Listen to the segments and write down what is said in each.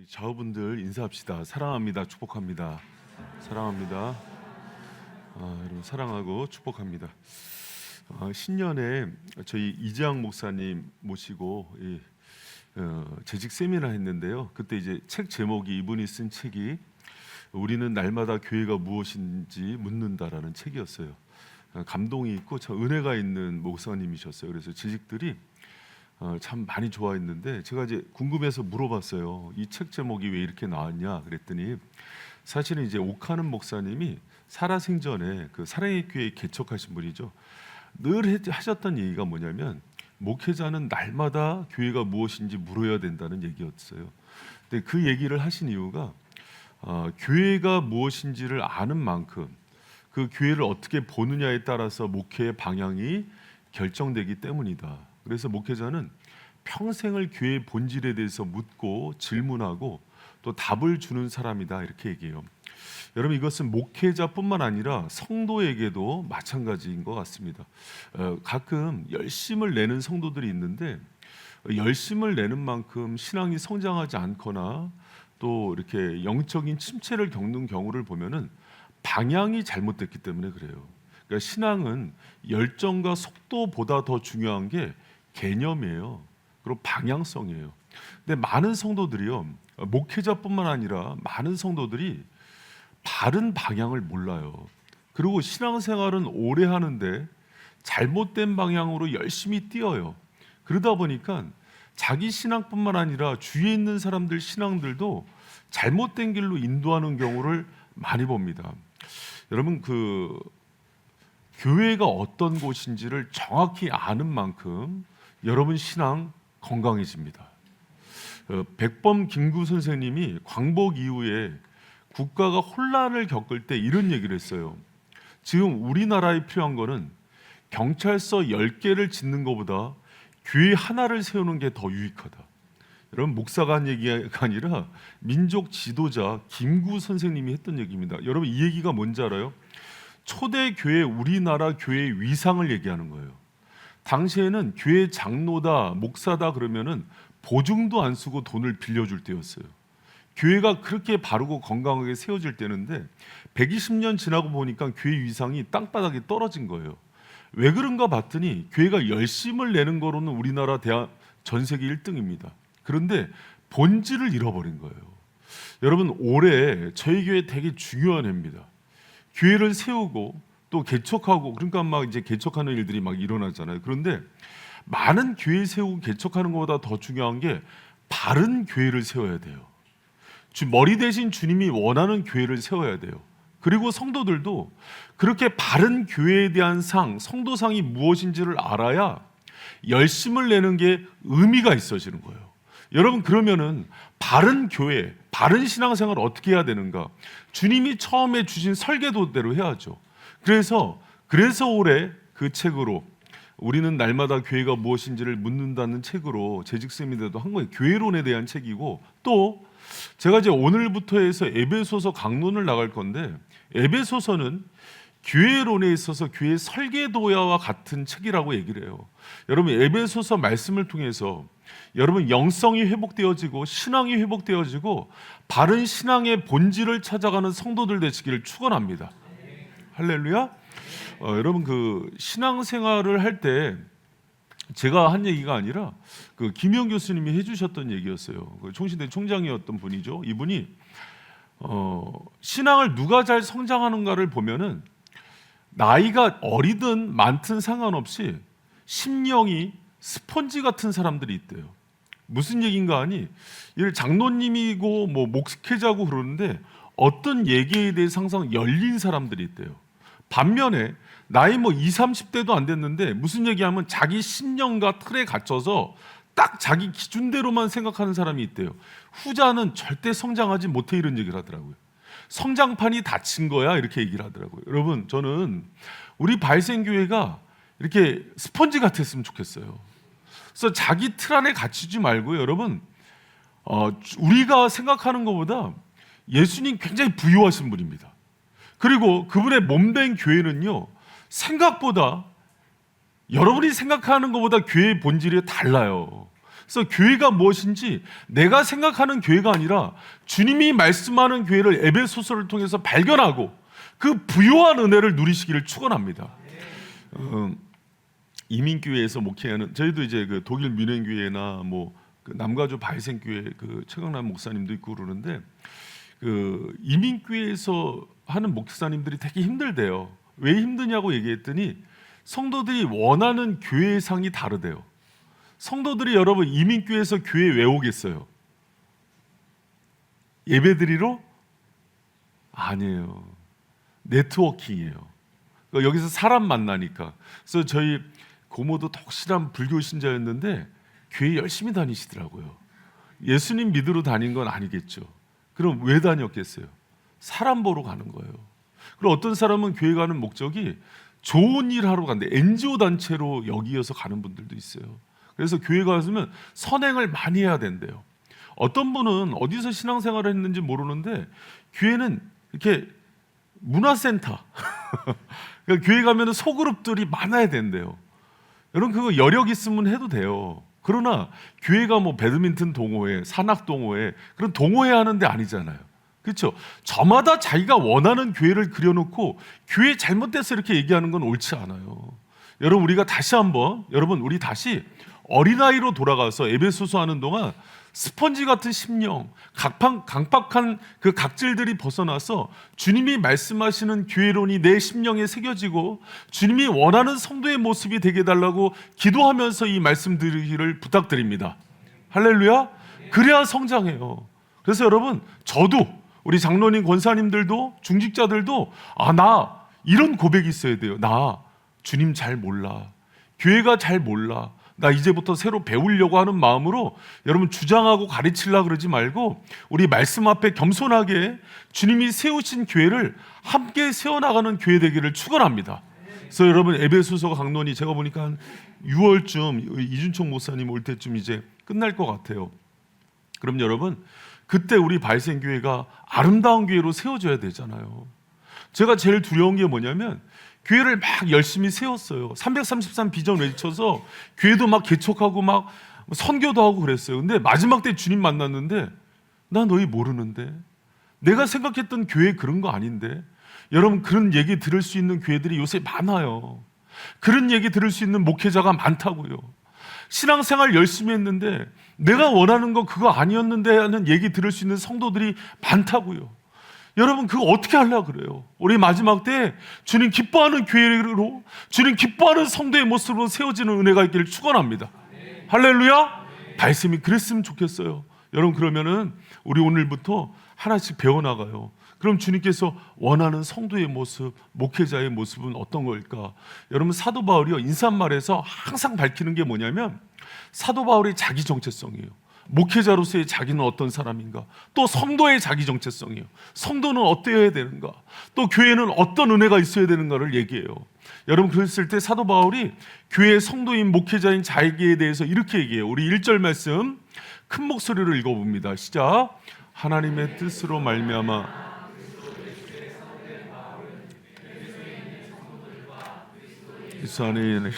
우리 좌우분들 인사합시다. 사랑합니다. 축복합니다. 사랑합니다. 여러분 사랑하고 축복합니다. 신년에 저희 이재학 목사님 모시고 재직 세미나 했는데요. 그때 이제 책 제목이 이분이 쓴 책이 우리는 날마다 교회가 무엇인지 묻는다라는 책이었어요. 감동이 있고 참 은혜가 있는 목사님이셨어요. 그래서 재직들이 참 많이 좋아했는데 제가 이제 궁금해서 물어봤어요. 이 책 제목이 왜 이렇게 나왔냐 그랬더니 사실은 이제 옥하는 목사님이 살아생전에 그 사랑의 교회 개척하신 분이죠. 늘 하셨던 얘기가 뭐냐면 목회자는 날마다 교회가 무엇인지 물어야 된다는 얘기였어요. 근데 그 얘기를 하신 이유가 교회가 무엇인지를 아는 만큼 그 교회를 어떻게 보느냐에 따라서 목회의 방향이 결정되기 때문이다. 그래서 목회자는 평생을 교회의 본질에 대해서 묻고 질문하고 또 답을 주는 사람이다 이렇게 얘기해요. 여러분 이것은 목회자뿐만 아니라 성도에게도 마찬가지인 것 같습니다. 가끔 열심을 내는 성도들이 있는데 열심을 내는 만큼 신앙이 성장하지 않거나 또 이렇게 영적인 침체를 겪는 경우를 보면은 방향이 잘못됐기 때문에 그래요. 그러니까 신앙은 열정과 속도보다 더 중요한 게 개념이에요. 그리고 방향성이에요. 근데 많은 성도들이요, 목회자뿐만 아니라 많은 성도들이 바른 방향을 몰라요. 그리고 신앙생활은 오래 하는데 잘못된 방향으로 열심히 뛰어요. 그러다 보니까 자기 신앙뿐만 아니라 주위에 있는 사람들 신앙들도 잘못된 길로 인도하는 경우를 많이 봅니다. 여러분 그 교회가 어떤 곳인지를 정확히 아는 만큼 여러분 신앙 건강해집니다. 백범 김구 선생님이 광복 이후에 국가가 혼란을 겪을 때 이런 얘기를 했어요. 지금 우리나라에 필요한 거는 경찰서 10개를 짓는 것보다 교회 하나를 세우는 게 더 유익하다. 여러분 목사가 한 얘기가 아니라 민족 지도자 김구 선생님이 했던 얘기입니다. 여러분 이 얘기가 뭔지 알아요? 초대 교회 우리나라 교회의 위상을 얘기하는 거예요. 당시에는 교회 장로다 목사다 그러면은 보증도 안 쓰고 돈을 빌려줄 때였어요. 교회가 그렇게 바르고 건강하게 세워질 때인데 120년 지나고 보니까 교회 위상이 땅바닥에 떨어진 거예요. 왜 그런가 봤더니 교회가 열심을 내는 거로는 우리나라 전 세계 1등입니다. 그런데 본질을 잃어버린 거예요. 여러분 올해 저희 교회 되게 중요한 해입니다. 교회를 세우고 또 개척하고 그러니까 막 이제 개척하는 일들이 막 일어나잖아요. 그런데 많은 교회 세우고 개척하는 것보다 더 중요한 게 바른 교회를 세워야 돼요. 머리 대신 주님이 원하는 교회를 세워야 돼요. 그리고 성도들도 그렇게 바른 교회에 대한 성도상이 무엇인지를 알아야 열심을 내는 게 의미가 있어지는 거예요. 여러분 그러면은 바른 교회, 바른 신앙생활을 어떻게 해야 되는가? 주님이 처음에 주신 설계도대로 해야죠. 그래서 올해 그 책으로 우리는 날마다 교회가 무엇인지를 묻는다는 책으로 재직 세미나도 한 거예요. 교회론에 대한 책이고 또 제가 이제 오늘부터 해서 에베소서 강론을 나갈 건데 에베소서는 교회론에 있어서 교회 설계도야와 같은 책이라고 얘기를 해요. 여러분 에베소서 말씀을 통해서 여러분 영성이 회복되어지고 신앙이 회복되어지고 바른 신앙의 본질을 찾아가는 성도들 되시기를 축원합니다. 할렐루야. 여러분 그 신앙생활을 할 때 제가 한 얘기가 아니라 그 김영 교수님이 해주셨던 얘기였어요. 그 총신대 총장이었던 분이죠. 이분이 신앙을 누가 잘 성장하는가를 보면은 나이가 어리든 많든 상관없이 심령이 스펀지 같은 사람들이 있대요. 무슨 얘기인가 하니 장로님이고 뭐 목회자고 그러는데 어떤 얘기에 대해서 항상 열린 사람들이 있대요. 반면에 나이 뭐 20, 30대도 안 됐는데 무슨 얘기하면 자기 신념과 틀에 갇혀서 딱 자기 기준대로만 생각하는 사람이 있대요. 후자는 절대 성장하지 못해 이런 얘기를 하더라고요. 성장판이 닫힌 거야 이렇게 얘기를 하더라고요. 여러분 저는 우리 발생교회가 이렇게 스펀지 같았으면 좋겠어요. 그래서 자기 틀 안에 갇히지 말고요. 여러분 우리가 생각하는 것보다 예수님 굉장히 부유하신 분입니다. 그리고 그분의 몸된 교회는요 생각보다 여러분이 생각하는 것보다 교회의 본질이 달라요. 그래서 교회가 무엇인지 내가 생각하는 교회가 아니라 주님이 말씀하는 교회를 에베소서를 통해서 발견하고 그 부요한 은혜를 누리시기를 축원합니다. 이민교회에서 목회하는, 저희도 이제 그 독일 뮌헨교회나 그 남가주 바이센교회 그 최강남 목사님도 있고 그러는데, 그 이민교회에서 하는 목사님들이 되게 힘들대요. 왜 힘드냐고 얘기했더니 성도들이 원하는 교회상이 다르대요. 성도들이 여러분 이민교회에서 교회 왜 오겠어요? 예배드리러? 아니에요. 네트워킹이에요. 그러니까 여기서 사람 만나니까. 그래서 저희 고모도 독실한 불교 신자였는데 교회 열심히 다니시더라고요. 예수님 믿으러 다닌 건 아니겠죠. 그럼 왜 다녔겠어요? 사람 보러 가는 거예요. 그리고 어떤 사람은 교회 가는 목적이 좋은 일 하러 간대. NGO 단체로 여기어서 가는 분들도 있어요. 그래서 교회 가서면 선행을 많이 해야 된대요. 어떤 분은 어디서 신앙생활을 했는지 모르는데 교회는 이렇게 문화센터 그러니까 교회 가면 소그룹들이 많아야 된대요. 여러분 그거 여력 있으면 해도 돼요. 그러나 교회가 배드민턴 동호회, 산악 동호회, 그런 동호회 하는 데 아니잖아요. 그렇죠? 저마다 자기가 원하는 교회를 그려놓고 교회 잘못돼서 이렇게 얘기하는 건 옳지 않아요. 여러분 우리가 다시 한번, 우리 다시 어린아이로 돌아가서 에베소서 하는 동안 스펀지 같은 심령, 강팍한 그 각질들이 벗어나서 주님이 말씀하시는 교회론이 내 심령에 새겨지고 주님이 원하는 성도의 모습이 되게 해달라고 기도하면서 이 말씀 드리기를 부탁드립니다. 할렐루야. 그래야 성장해요. 그래서 여러분, 저도 우리 장로님, 권사님들도, 중직자들도 나 이런 고백이 있어야 돼요. 나 주님 잘 몰라, 교회가 잘 몰라, 나 이제부터 새로 배우려고 하는 마음으로 여러분 주장하고 가르치려고 그러지 말고 우리 말씀 앞에 겸손하게 주님이 세우신 교회를 함께 세워나가는 교회 되기를 축원합니다. 그래서 여러분 에베소서 강론이 제가 보니까 한 6월쯤 이준총 목사님 올 때쯤 이제 끝날 것 같아요. 그럼 여러분 그때 우리 발생교회가 아름다운 교회로 세워져야 되잖아요. 제가 제일 두려운 게 뭐냐면 교회를 막 열심히 세웠어요. 333 비전 외쳐서 교회도 막 개척하고 막 선교도 하고 그랬어요. 근데 마지막 때 주님 만났는데 나 너희 모르는데, 내가 생각했던 교회 그런 거 아닌데. 여러분 그런 얘기 들을 수 있는 교회들이 요새 많아요. 그런 얘기 들을 수 있는 목회자가 많다고요. 신앙생활 열심히 했는데 내가 원하는 거 그거 아니었는데 하는 얘기 들을 수 있는 성도들이 많다고요. 여러분 그거 어떻게 하려고 그래요? 우리 마지막 때 주님 기뻐하는 교회로, 주님 기뻐하는 성도의 모습으로 세워지는 은혜가 있기를 축원합니다. 할렐루야. 말씀이 그랬으면 좋겠어요. 여러분 그러면은 우리 오늘부터 하나씩 배워나가요. 그럼 주님께서 원하는 성도의 모습, 목회자의 모습은 어떤 걸까? 여러분 사도 바울이요 인사말에서 항상 밝히는 게 뭐냐면 사도 바울의 자기 정체성이에요. 목회자로서의 자기는 어떤 사람인가, 또 성도의 자기 정체성이에요. 성도는 어때야 되는가, 또 교회는 어떤 은혜가 있어야 되는가를 얘기해요. 여러분 그랬을 때 사도 바울이 교회의 성도인 목회자인 자기에 대해서 이렇게 얘기해요. 우리 1절 말씀 큰 목소리로 읽어봅니다. 시작. 하나님의 뜻으로 말미암아 그리스도 안에 있는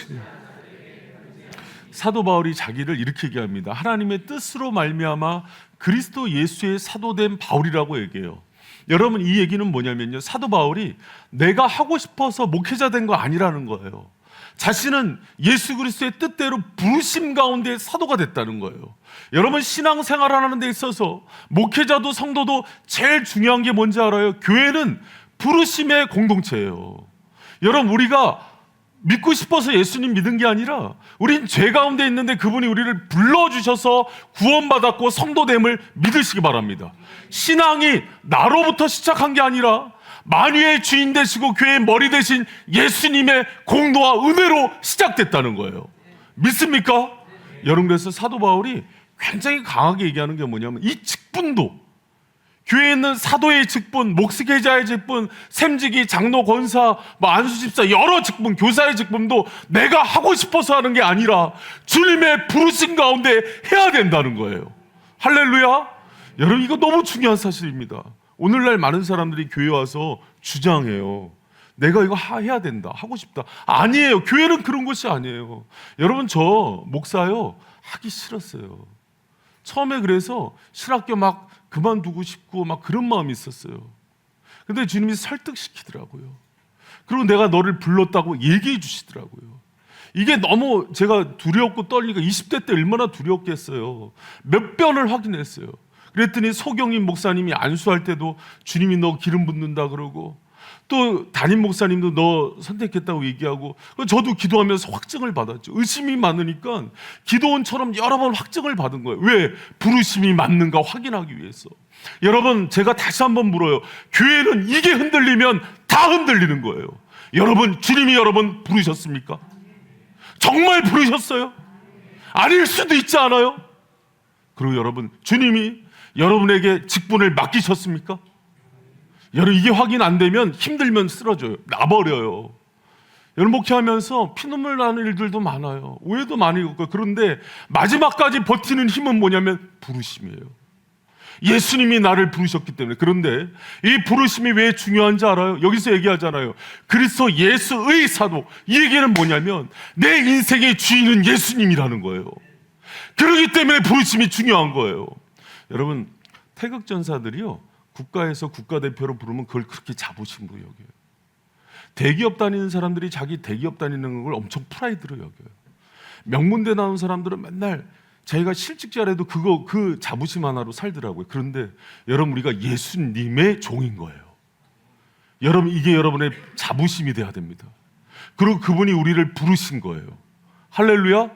사도 바울이 자기를 이렇게 얘기합니다. 하나님의 뜻으로 말미암아 그리스도 예수의 사도된 바울이라고 얘기해요. 여러분 이 얘기는 뭐냐면요, 사도 바울이 내가 하고 싶어서 목회자 된 거 아니라는 거예요. 자신은 예수 그리스도의 뜻대로 부르심 가운데 사도가 됐다는 거예요. 여러분 신앙생활하는 데 있어서 목회자도 성도도 제일 중요한 게 뭔지 알아요? 교회는 부르심의 공동체예요. 여러분 우리가 믿고 싶어서 예수님 믿은 게 아니라 우린 죄 가운데 있는데 그분이 우리를 불러주셔서 구원받았고 성도됨을 믿으시기 바랍니다. 신앙이 나로부터 시작한 게 아니라 만유의 주인 되시고 교회의 머리 되신 예수님의 공로와 은혜로 시작됐다는 거예요. 믿습니까? 여러분 그래서 사도 바울이 굉장히 강하게 얘기하는 게 뭐냐면 이 직분도, 교회에 있는 사도의 직분, 목회자의 직분, 샘지기, 장로, 권사, 안수집사 여러 직분, 교사의 직분도 내가 하고 싶어서 하는 게 아니라 주님의 부르심 가운데 해야 된다는 거예요. 할렐루야. 여러분 이거 너무 중요한 사실입니다. 오늘날 많은 사람들이 교회 와서 주장해요. 내가 이거 해야 된다, 하고 싶다. 아니에요. 교회는 그런 것이 아니에요. 여러분 저 목사요 하기 싫었어요. 처음에 그래서 신학교 막 그만두고 싶고 막 그런 마음이 있었어요. 근데 주님이 설득시키더라고요. 그리고 내가 너를 불렀다고 얘기해 주시더라고요. 이게 너무 제가 두렵고 떨리니까 20대 때 얼마나 두렵겠어요. 몇 번을 확인했어요. 그랬더니 소경임 목사님이 안수할 때도 주님이 너 기름 붓는다 그러고, 또 담임 목사님도 너 선택했다고 얘기하고, 저도 기도하면서 확증을 받았죠. 의심이 많으니까 기도원처럼 여러 번 확증을 받은 거예요. 왜? 부르심이 맞는가 확인하기 위해서. 여러분, 제가 다시 한번 물어요. 교회는 이게 흔들리면 다 흔들리는 거예요. 여러분, 주님이 여러분 부르셨습니까? 정말 부르셨어요? 아닐 수도 있지 않아요? 그리고 여러분, 주님이 여러분에게 직분을 맡기셨습니까? 여러분, 이게 확인 안 되면 힘들면 쓰러져요. 나버려요. 여러분, 목회하면서 피눈물 나는 일들도 많아요. 오해도 많이 있고. 그런데 마지막까지 버티는 힘은 뭐냐면 부르심이에요. 예수님이 나를 부르셨기 때문에. 그런데 이 부르심이 왜 중요한지 알아요? 여기서 얘기하잖아요. 그리스도 예수의 사도. 이 얘기는 뭐냐면 내 인생의 주인은 예수님이라는 거예요. 그렇기 때문에 부르심이 중요한 거예요. 여러분, 태극전사들이요, 국가에서 국가대표로 부르면 그걸 그렇게 자부심으로 여겨요. 대기업 다니는 사람들이 자기 대기업 다니는 걸 엄청 프라이드로 여겨요. 명문대 나온 사람들은 맨날 자기가 실직 잘해도 그 자부심 하나로 살더라고요. 그런데 여러분, 우리가 예수님의 종인 거예요. 여러분, 이게 여러분의 자부심이 돼야 됩니다. 그리고 그분이 우리를 부르신 거예요. 할렐루야.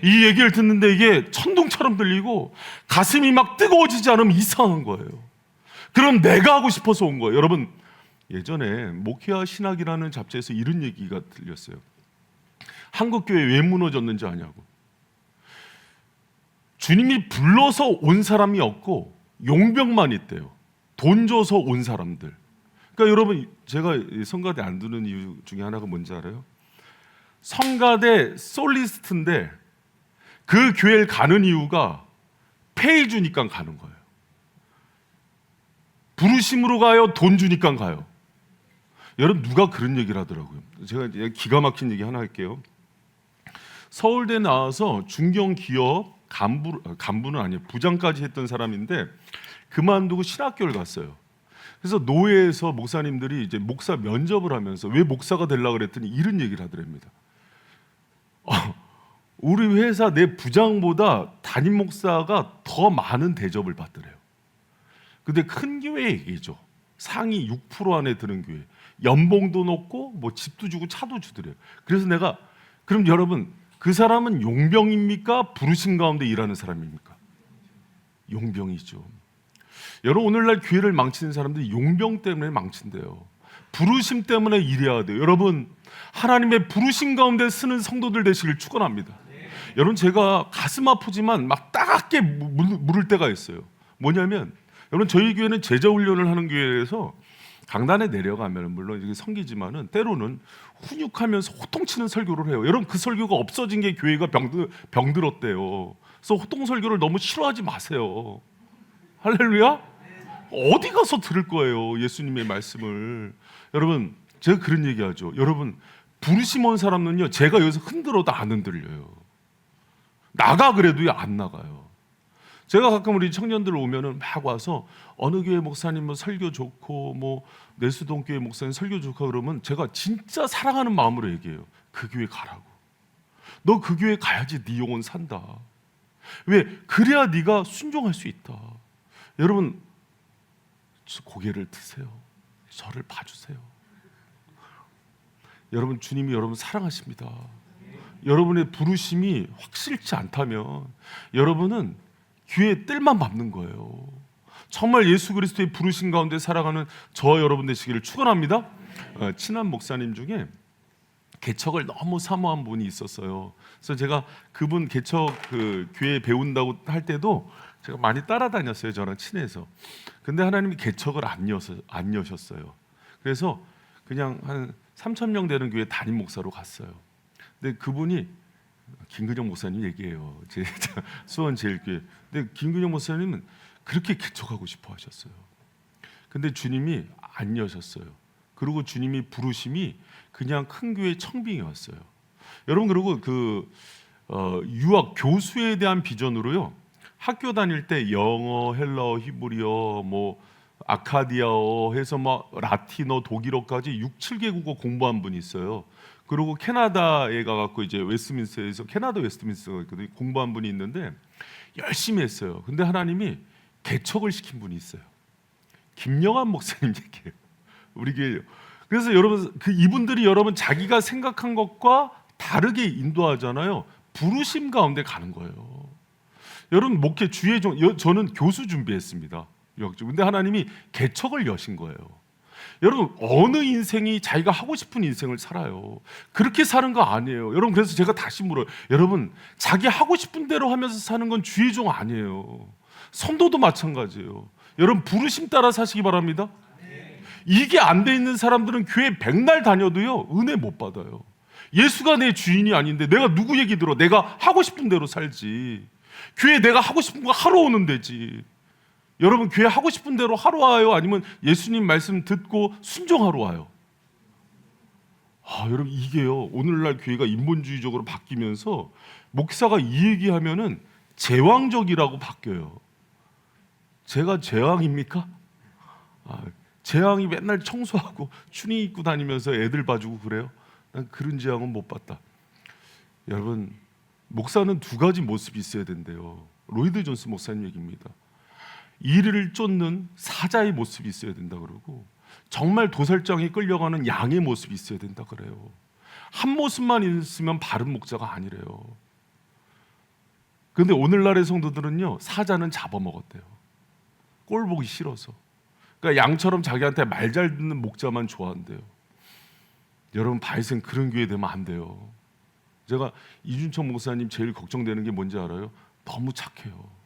이 얘기를 듣는데 이게 천둥처럼 들리고 가슴이 막 뜨거워지지 않으면 이상한 거예요. 그럼 내가 하고 싶어서 온 거예요. 여러분, 예전에 목회와 신학이라는 잡지에서 이런 얘기가 들렸어요. 한국교회 왜 무너졌는지 아냐고. 주님이 불러서 온 사람이 없고 용병만 있대요. 돈 줘서 온 사람들. 그러니까 여러분, 제가 성가대 안 두는 이유 중에 하나가 뭔지 알아요? 성가대 솔리스트인데 그 교회를 가는 이유가 페이 주니까 가는 거예요. 부르심으로 가요? 돈 주니까 가요? 여러분, 누가 그런 얘기를 하더라고요. 제가 기가 막힌 얘기 하나 할게요. 서울대 나와서 중견기업 간부는 아니에요. 부장까지 했던 사람인데 그만두고 신학교를 갔어요. 그래서 노예에서 목사님들이 이제 목사 면접을 하면서 왜 목사가 되려고 그랬더니 이런 얘기를 하더랍니다. 우리 회사 내 부장보다 담임 목사가 더 많은 대접을 받더래요. 근데 큰 교회 얘기죠. 상위 6% 안에 드는 교회. 연봉도 높고 뭐 집도 주고 차도 주더래요. 그래서 내가, 그럼 여러분, 그 사람은 용병입니까? 부르심 가운데 일하는 사람입니까? 용병이죠. 여러분, 오늘날 교회를 망치는 사람들이 용병 때문에 망친대요. 부르심 때문에 일해야 돼요. 여러분, 하나님의 부르심 가운데 쓰는 성도들 되시길 축원합니다. 여러분, 제가 가슴 아프지만 막 따갑게 물을 때가 있어요. 뭐냐면, 여러분, 저희 교회는 제자 훈련을 하는 교회에서 강단에 내려가면 물론 이게 성기지만은 때로는 훈육하면서 호통치는 설교를 해요. 여러분, 그 설교가 없어진 게 교회가 병들었대요. 그래서 호통 설교를 너무 싫어하지 마세요. 할렐루야? 어디 가서 들을 거예요, 예수님의 말씀을. 여러분, 제가 그런 얘기하죠. 여러분, 부르심 온 사람은요, 제가 여기서 흔들어도 안 흔들려요. 나가 그래도요, 안 나가요. 제가 가끔 우리 청년들 오면은 막 와서 어느 교회 목사님 뭐 설교 좋고 뭐 내수동 교회 목사님 설교 좋고 그러면 제가 진짜 사랑하는 마음으로 얘기해요. 그 교회 가라고. 너 그 교회 가야지 네 영혼 산다. 왜? 그래야 네가 순종할 수 있다. 여러분, 고개를 드세요. 저를 봐주세요. 여러분, 주님이 여러분 사랑하십니다. 여러분의 부르심이 확실치 않다면 여러분은 귀에 뜰만 밟는 거예요. 정말 예수 그리스도의 부르심 가운데 살아가는 저와 여러분 되시기를 축원합니다. 친한 목사님 중에 개척을 너무 사모한 분이 있었어요. 그래서 제가 그분 개척 그 교회 배운다고 할 때도 제가 많이 따라다녔어요. 저랑 친해서. 근데 하나님이 개척을 안 여셨어요. 그래서 그냥 한 3,000명 되는 교회 담임 목사로 갔어요. 근데 그분이 김근영 목사님 얘기해요. 제 수원 제일교회. 근데 김근영 목사님은 그렇게 개척하고 싶어 하셨어요. 근데 주님이 안 여셨어요. 그리고 주님이 부르심이 그냥 큰 교회 청빙이 왔어요. 여러분, 그리고 유학 교수에 대한 비전으로요. 학교 다닐 때 영어, 헬라어, 히브리어, 뭐 아카디아어 해서 막 라틴어, 독일어까지 6, 7개국어 공부한 분이 있어요. 그리고 캐나다에 가갖고 이제 웨스트민스터에서 캐나다 웨스트민스터가 있거든요. 공부한 분이 있는데 열심히 했어요. 근데 하나님이 개척을 시킨 분이 있어요. 김영환 목사님 얘기예요. 우리 교회요. 그래서 여러분 그 이분들이 여러분 자기가 생각한 것과 다르게 인도하잖아요. 부르심 가운데 가는 거예요. 여러분 목회 주의 저는 교수 준비했습니다. 근데 하나님이 개척을 여신 거예요. 여러분 어느 인생이 자기가 하고 싶은 인생을 살아요. 그렇게 사는 거 아니에요. 여러분 그래서 제가 다시 물어요. 여러분 자기 하고 싶은 대로 하면서 사는 건 주의 종 아니에요. 성도도 마찬가지예요. 여러분 부르심 따라 사시기 바랍니다. 이게 안 돼 있는 사람들은 교회 백날 다녀도요 은혜 못 받아요. 예수가 내 주인이 아닌데 내가 누구 얘기 들어? 내가 하고 싶은 대로 살지. 교회 내가 하고 싶은 거 하러 오는 데지. 여러분 교회 하고 싶은 대로 하러 와요? 아니면 예수님 말씀 듣고 순종하러 와요? 여러분 이게요 오늘날 교회가 인본주의적으로 바뀌면서 목사가 이 얘기하면은 제왕적이라고 바뀌어요. 제가 제왕입니까? 제왕이 맨날 청소하고 추리 입고 다니면서 애들 봐주고 그래요? 난 그런 제왕은 못 봤다. 여러분 목사는 두 가지 모습이 있어야 된대요. 로이드 존스 목사님 얘기입니다. 이를 쫓는 사자의 모습이 있어야 된다 그러고 정말 도살장에 끌려가는 양의 모습이 있어야 된다 그래요. 한 모습만 있으면 바른 목자가 아니래요. 그런데 오늘날의 성도들은요 사자는 잡아먹었대요. 꼴 보기 싫어서. 그러니까 양처럼 자기한테 말 잘 듣는 목자만 좋아한대요. 여러분 바이센 그런 교회 되면 안 돼요. 제가 이준청 목사님 제일 걱정되는 게 뭔지 알아요? 너무 착해요.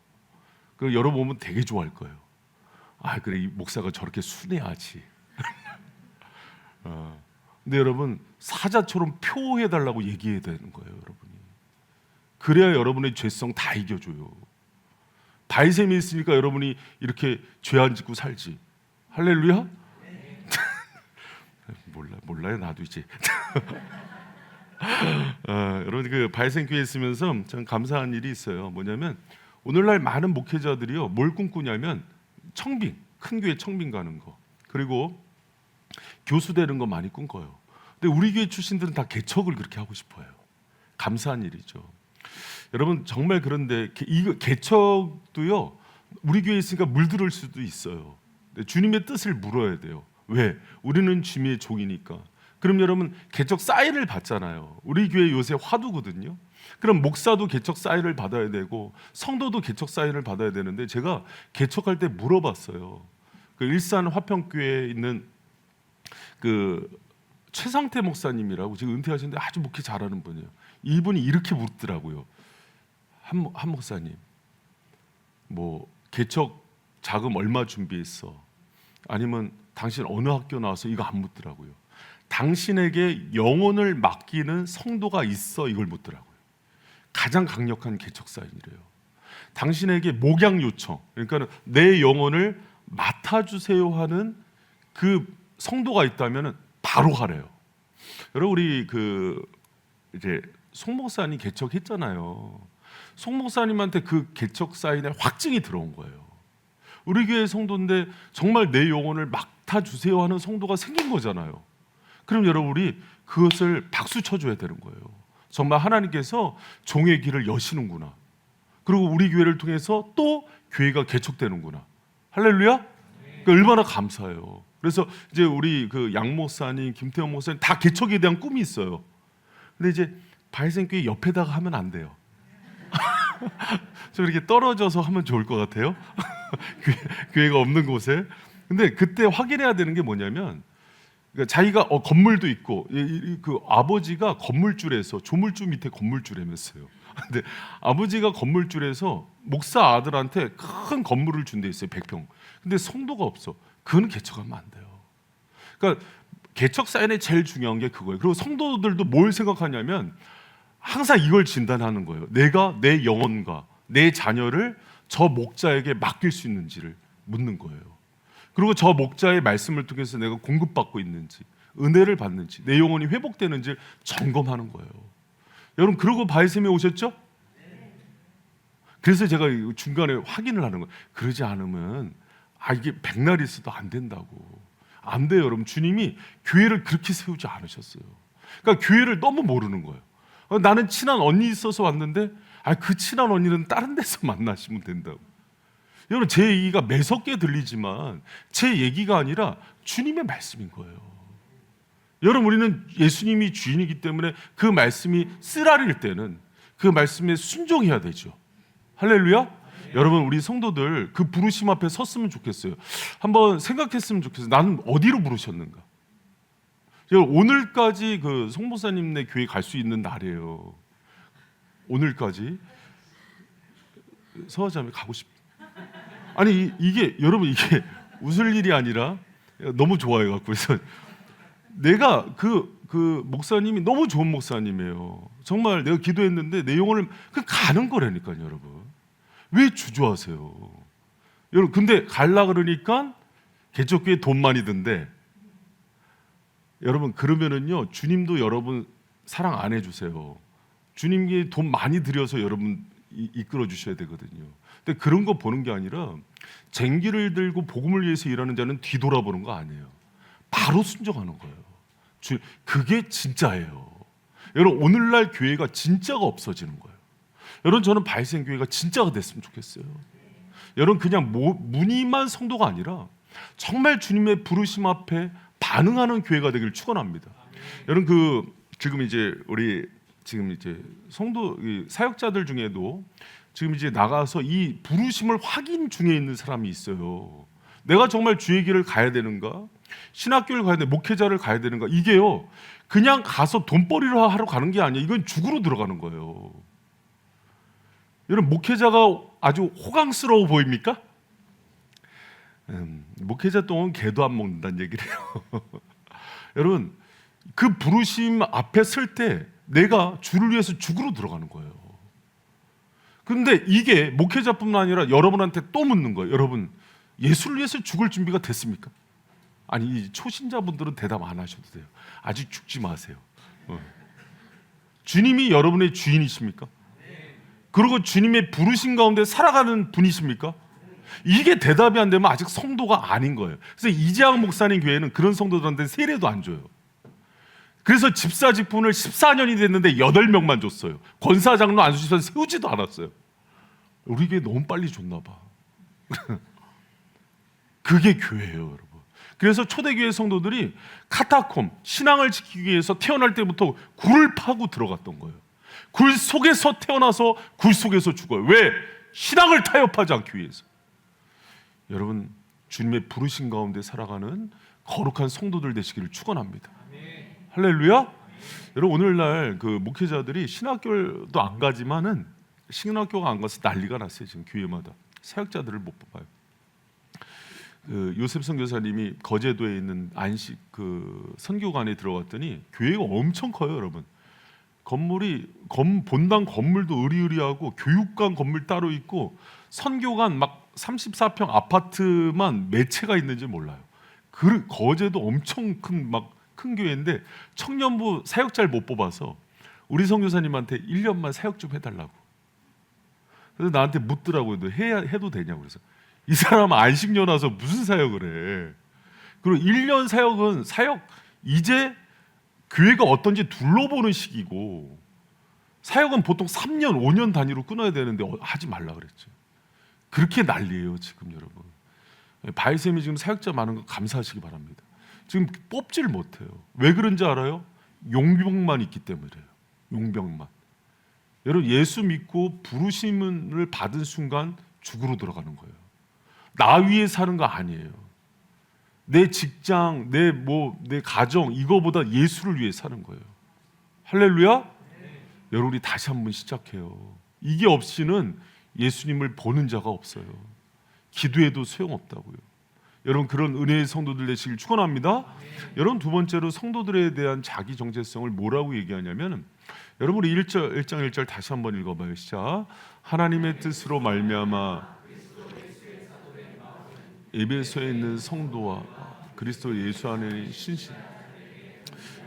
그 여러분 보면 되게 좋아할 거예요. 그래 이 목사가 저렇게 순해야지. 근데 여러분 사자처럼 표해달라고 얘기해야 되는 거예요, 여러분이. 그래야 여러분의 죄성 다 이겨줘요. 바이셈이 있으니까 여러분이 이렇게 죄 안 짓고 살지. 할렐루야? 몰라요 나도 이제. 여러분 그 바이셈 교회에 있으면서 저는 감사한 일이 있어요. 뭐냐면 오늘날 많은 목회자들이요 뭘 꿈꾸냐면 청빙, 큰 교회 청빙 가는 거, 그리고 교수 되는 거 많이 꿈꿔요. 근데 우리 교회 출신들은 다 개척을 그렇게 하고 싶어요. 감사한 일이죠. 여러분 정말 그런데 이거 개척도요 우리 교회에 있으니까 물들을 수도 있어요. 주님의 뜻을 물어야 돼요. 왜? 우리는 주님의 종이니까. 그럼 여러분 개척 사인을 받잖아요. 우리 교회 요새 화두거든요. 그럼 목사도 개척 사인을 받아야 되고 성도도 개척 사인을 받아야 되는데 제가 개척할 때 물어봤어요. 그 일산 화평교회에 있는 그 최상태 목사님이라고 지금 은퇴하셨는데 아주 목회 잘하는 분이에요. 이분이 이렇게 묻더라고요. 한 목사님, 뭐 개척 자금 얼마 준비했어? 아니면 당신 어느 학교 나와서? 이거 안 묻더라고요. 당신에게 영혼을 맡기는 성도가 있어? 이걸 묻더라고요. 가장 강력한 개척 사인이래요. 당신에게 목양 요청, 그러니까 내 영혼을 맡아주세요 하는 그 성도가 있다면 바로 하래요. 여러분 우리 그 이제 송 목사님 개척했잖아요. 송 목사님한테 그 개척 사인에 확증이 들어온 거예요. 우리 교회 성도인데 정말 내 영혼을 맡아주세요 하는 성도가 생긴 거잖아요. 그럼 여러분 우리 그것을 박수 쳐줘야 되는 거예요. 정말 하나님께서 종의 길을 여시는구나. 그리고 우리 교회를 통해서 또 교회가 개척되는구나. 할렐루야? 그러니까 얼마나 감사해요. 그래서 이제 우리 그 양 목사님, 김태형 목사님 다 개척에 대한 꿈이 있어요. 근데 이제 바이센 교회 옆에다가 하면 안 돼요. 좀 이렇게 떨어져서 하면 좋을 것 같아요. 교회가 없는 곳에. 근데 그때 확인해야 되는 게 뭐냐면 그러니까 자기가 건물도 있고 그 아버지가 건물줄에서 조물주 밑에 건물줄에mes어요. 근데 아버지가 건물줄에서 목사 아들한테 큰 건물을 준 데 있어요. 100평. 근데 성도가 없어. 그거는 개척하면 안 돼요. 그러니까 개척 사인에 제일 중요한 게 그거예요. 그리고 성도들도 뭘 생각하냐면 항상 이걸 진단하는 거예요. 내가 내 영혼과 내 자녀를 저 목자에게 맡길 수 있는지를 묻는 거예요. 그리고 저 목자의 말씀을 통해서 내가 공급받고 있는지, 은혜를 받는지, 내 영혼이 회복되는지 점검하는 거예요. 여러분 그러고 바이샘에 오셨죠? 그래서 제가 중간에 확인을 하는 거예요. 그러지 않으면 이게 백날 있어도 안 된다고. 안 돼요, 여러분. 주님이 교회를 그렇게 세우지 않으셨어요. 그러니까 교회를 너무 모르는 거예요. 나는 친한 언니 있어서 왔는데 그 친한 언니는 다른 데서 만나시면 된다고. 여러분 제 얘기가 매섭게 들리지만 제 얘기가 아니라 주님의 말씀인 거예요. 여러분 우리는 예수님이 주인이기 때문에 그 말씀이 쓰라릴 때는 그 말씀에 순종해야 되죠. 할렐루야. 여러분 우리 성도들 그 부르심 앞에 섰으면 좋겠어요. 한번 생각했으면 좋겠어요. 나는 어디로 부르셨는가. 오늘까지 그 송목사님네 교회 갈 수 있는 날이에요. 오늘까지 서화자매 가고 싶. 아니 이게 여러분 이게 웃을 일이 아니라 너무 좋아해갖고 그래서 내가 그 목사님이 너무 좋은 목사님이에요. 정말 내가 기도했는데 내 영혼을 가는 거라니까요, 여러분. 왜 주저하세요? 여러분 근데 갈라 그러니까 개척교회 돈 많이 든대. 여러분 그러면은요 주님도 여러분 사랑 안 해주세요. 주님께 돈 많이 들여서 여러분 이끌어 주셔야 되거든요. 근데 그런 거 보는 게 아니라 쟁기를 들고 복음을 위해서 일하는 자는 뒤돌아보는 거 아니에요. 바로 순종하는 거예요. 그게 진짜예요. 여러분 오늘날 교회가 진짜가 없어지는 거예요. 여러분 저는 바이샘 교회가 진짜가 됐으면 좋겠어요. 여러분 그냥 무늬만 성도가 아니라 정말 주님의 부르심 앞에 반응하는 교회가 되기를 축원합니다. 여러분 지금 이제 우리 지금 이제 성도 사역자들 중에도 지금 이제 나가서 이 부르심을 확인 중에 있는 사람이 있어요. 내가 정말 주의 길을 가야 되는가? 신학교를 가야 돼, 목회자를 가야 되는가? 이게요 그냥 가서 돈벌이를 하러 가는 게 아니에요. 이건 죽으러 들어가는 거예요. 여러분 목회자가 아주 호강스러워 보입니까? 목회자 똥은 개도 안 먹는다는 얘기를 해요. 여러분 그 부르심 앞에 설 때 내가 주를 위해서 죽으러 들어가는 거예요. 그런데 이게 목회자뿐만 아니라 여러분한테 또 묻는 거예요. 여러분 예수를 위해서 죽을 준비가 됐습니까? 아니 초신자분들은 대답 안 하셔도 돼요. 아직 죽지 마세요. 주님이 여러분의 주인이십니까? 그리고 주님의 부르심 가운데 살아가는 분이십니까? 이게 대답이 안 되면 아직 성도가 아닌 거예요. 그래서 이재학 목사님 교회는 그런 성도들한테 세례도 안 줘요. 그래서 집사 직분을 14년이 됐는데 8명만 줬어요. 권사장로 안수집사 세우지도 않았어요. 우리 교회 너무 빨리 줬나 봐. 그게 교회예요, 여러분. 그래서 초대교회 성도들이 카타콤, 신앙을 지키기 위해서 태어날 때부터 굴을 파고 들어갔던 거예요. 굴 속에서 태어나서 굴 속에서 죽어요. 왜? 신앙을 타협하지 않기 위해서. 여러분 주님의 부르심 가운데 살아가는 거룩한 성도들 되시기를 축원합니다. 할렐루야. 여러분 오늘날 그 목회자들이 신학교도 안 가지만은 신학교가 안 가서 난리가 났어요. 지금 교회마다 사역자들을 못 뽑아요. 요셉 선교사님이 거제도에 있는 안식 선교관에 들어갔더니 교회가 엄청 커요, 여러분. 본당 건물도 으리으리하고 교육관 건물 따로 있고 선교관 막 34평 아파트만 몇 채가 있는지 몰라요. 거제도 엄청 큰 교회인데 청년부 사역자를 못 뽑아서 우리 선교사님한테 1년만 사역 좀 해달라고. 그래서 나한테 묻더라고요. 너 해도 되냐고. 그래서 이 사람 안식년 와서 무슨 사역을 해. 그리고 1년 사역은 이제 교회가 어떤지 둘러보는 시기고 사역은 보통 3년, 5년 단위로 끊어야 되는데 하지 말라 그랬죠. 그렇게 난리예요 지금 여러분. 바이샘이 지금 사역자 많은 거 감사하시기 바랍니다. 지금 뽑지를 못해요. 왜 그런지 알아요? 용병만 있기 때문이래요. 용병만. 여러분 예수 믿고 부르심을 받은 순간 죽으러 들어가는 거예요. 나 위해 사는 거 아니에요. 내 직장, 내 가정 이거보다 예수를 위해 사는 거예요. 할렐루야. 여러분 우리 다시 한번 시작해요. 이게 없이는 예수님을 보는 자가 없어요. 기도해도 소용없다고요. 여러분 그런 은혜의 성도들 되시길 축원합니다. 여러분 두 번째로 성도들에 대한 자기 정체성을 뭐라고 얘기하냐면 여러분 우리 1장 1절 다시 한번 읽어봐요. 시작. 하나님의 뜻으로 말미암아 에베소에 있는 성도와 그리스도 예수 안에 신실.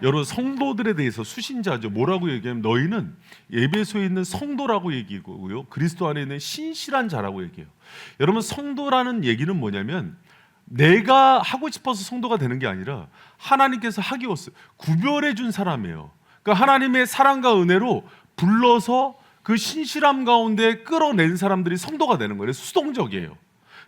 여러분 성도들에 대해서 수신자죠. 뭐라고 얘기하면 너희는 에베소에 있는 성도라고 얘기고요. 그리스도 안에 있는 신실한 자라고 얘기해요. 여러분 성도라는 얘기는 뭐냐면 내가 하고 싶어서 성도가 되는 게 아니라 하나님께서 하기웠어요. 구별해 준 사람이에요. 그러니까 하나님의 사랑과 은혜로 불러서 그 신실함 가운데 끌어낸 사람들이 성도가 되는 거예요. 수동적이에요.